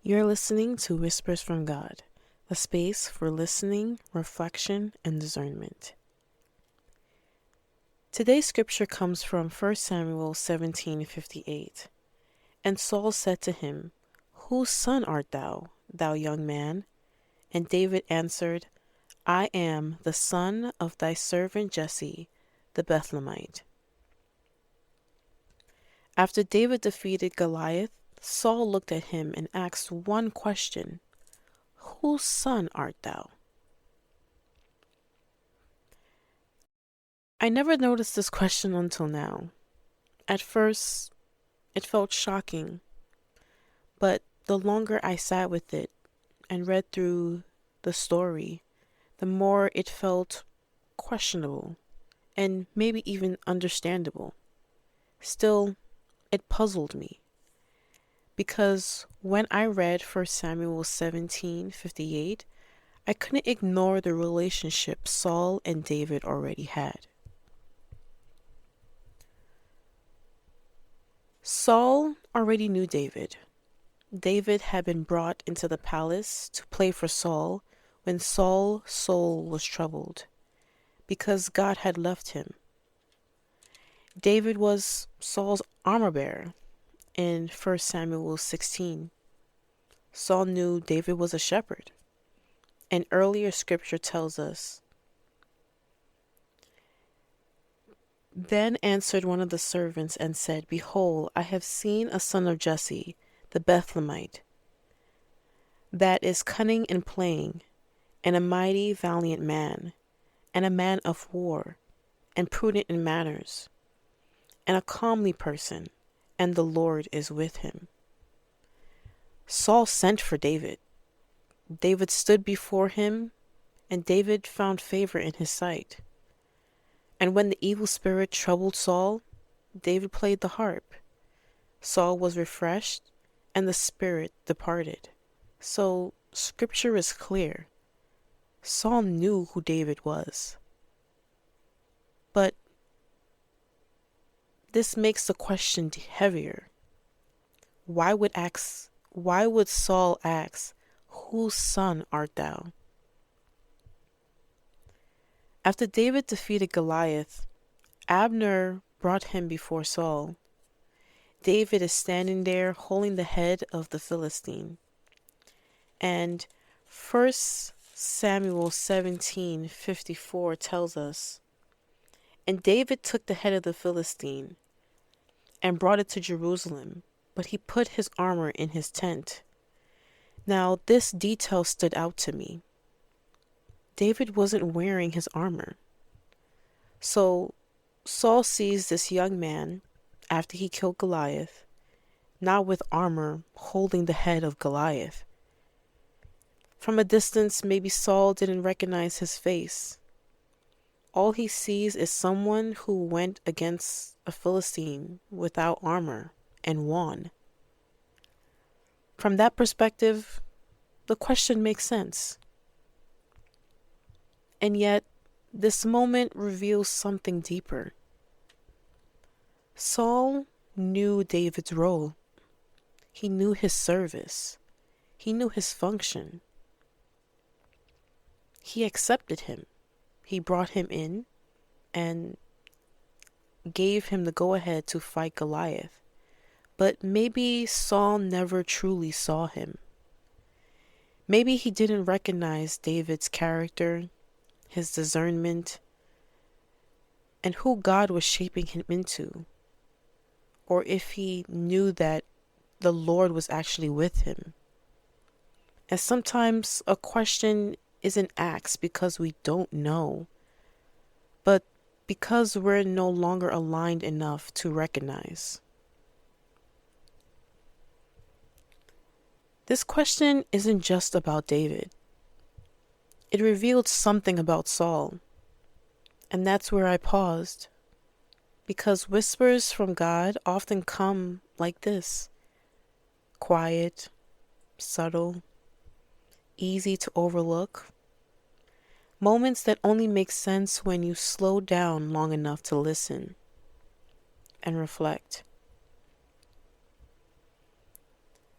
You're listening to Whispers from God, a space for listening, reflection, and discernment. Today's scripture comes from 1 Samuel 17:58. And Saul said to him, Whose son art thou, thou young man? And David answered, I am the son of thy servant Jesse, the Bethlehemite. After David defeated Goliath, Saul looked at him and asked one question, Whose son art thou? I never noticed this question until now. At first, it felt shocking, but the longer I sat with it and read through the story, the more it felt questionable and maybe even understandable. Still, it puzzled me because when I read 1 Samuel 17:58, I couldn't ignore the relationship Saul and David already had. Saul already knew David. David had been brought into the palace to play for Saul when Saul's soul was troubled because God had left him. David was Saul's armor bearer in 1 Samuel 16. Saul knew David was a shepherd. An earlier scripture tells us, Then answered one of the servants and said, Behold, I have seen a son of Jesse, the Bethlehemite, that is cunning in playing, and a mighty valiant man, and a man of war, and prudent in manners, and a comely person, and the Lord is with him. Saul sent for David. David stood before him, and David found favor in his sight. And when the evil spirit troubled Saul, David played the harp. Saul was refreshed, and the spirit departed. So, scripture is clear. Saul knew who David was. But this makes the question heavier. Why would Saul ask, Whose son art thou? After David defeated Goliath, Abner brought him before Saul. David is standing there holding the head of the Philistine. And 1 Samuel 17:54 tells us, And David took the head of the Philistine and brought it to Jerusalem, but he put his armor in his tent. Now this detail stood out to me. David wasn't wearing his armor. So Saul sees this young man, after he killed Goliath, not with armor, holding the head of Goliath. From a distance, maybe Saul didn't recognize his face. All he sees is someone who went against a Philistine without armor and won. From that perspective, the question makes sense. And yet, this moment reveals something deeper. Saul knew David's role. He knew his service. He knew his function. He accepted him. He brought him in and gave him the go-ahead to fight Goliath. But maybe Saul never truly saw him. Maybe he didn't recognize David's character, his discernment, and who God was shaping him into, or if he knew that the Lord was actually with him. And sometimes a question isn't asked because we don't know, but because we're no longer aligned enough to recognize. This question isn't just about David. It revealed something about Saul, and that's where I paused, because whispers from God often come like this: quiet, subtle, easy to overlook, moments that only make sense when you slow down long enough to listen and reflect.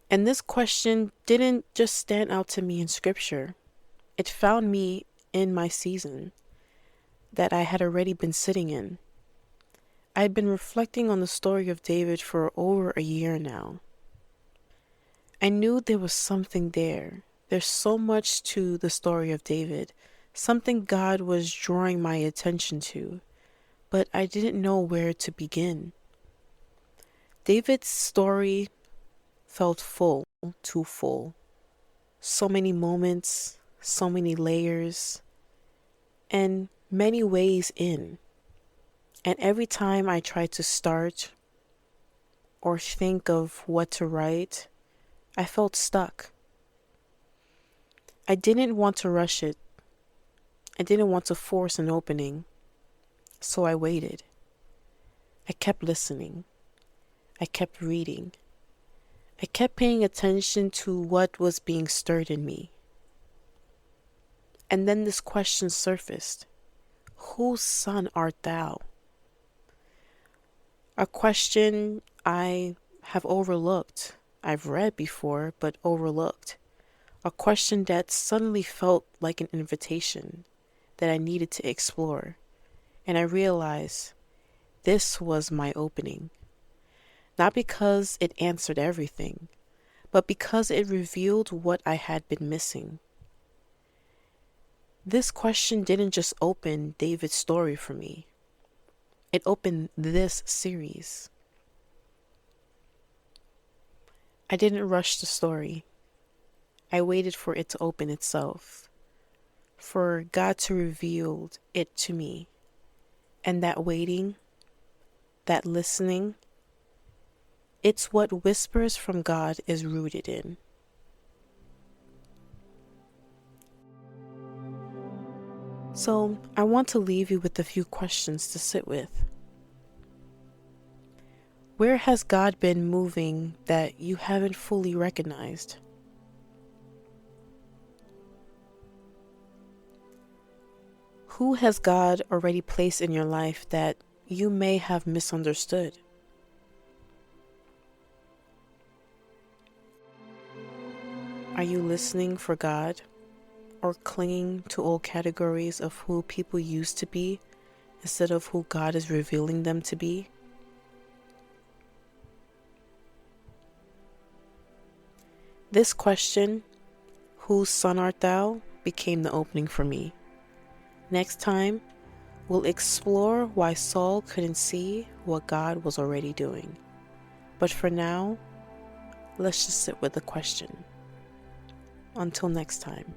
And this question didn't just stand out to me in scripture. It found me in my season that I had already been sitting in. I had been reflecting on the story of David for over a year now. I knew there was something there. There's so much to the story of David, something God was drawing my attention to, but I didn't know where to begin. David's story felt full, too full. So many moments, so many layers, and many ways in. And every time I tried to start or think of what to write, I felt stuck. I didn't want to rush it. I didn't want to force an opening. So I waited. I kept listening. I kept reading. I kept paying attention to what was being stirred in me. And then this question surfaced. Whose son art thou? A question I have overlooked. I've read before, but overlooked. A question that suddenly felt like an invitation that I needed to explore. And I realized this was my opening. Not because it answered everything, but because it revealed what I had been missing. This question didn't just open David's story for me. It opened this series. I didn't rush the story. I waited for it to open itself, for God to reveal it to me. And that waiting, that listening, it's what whispers from God is rooted in. So I want to leave you with a few questions to sit with. Where has God been moving that you haven't fully recognized? Who has God already placed in your life that you may have misunderstood? Are you listening for God or clinging to old categories of who people used to be instead of who God is revealing them to be? This question, whose son art thou, became the opening for me. Next time, we'll explore why Saul couldn't see what God was already doing. But for now, let's just sit with the question. Until next time.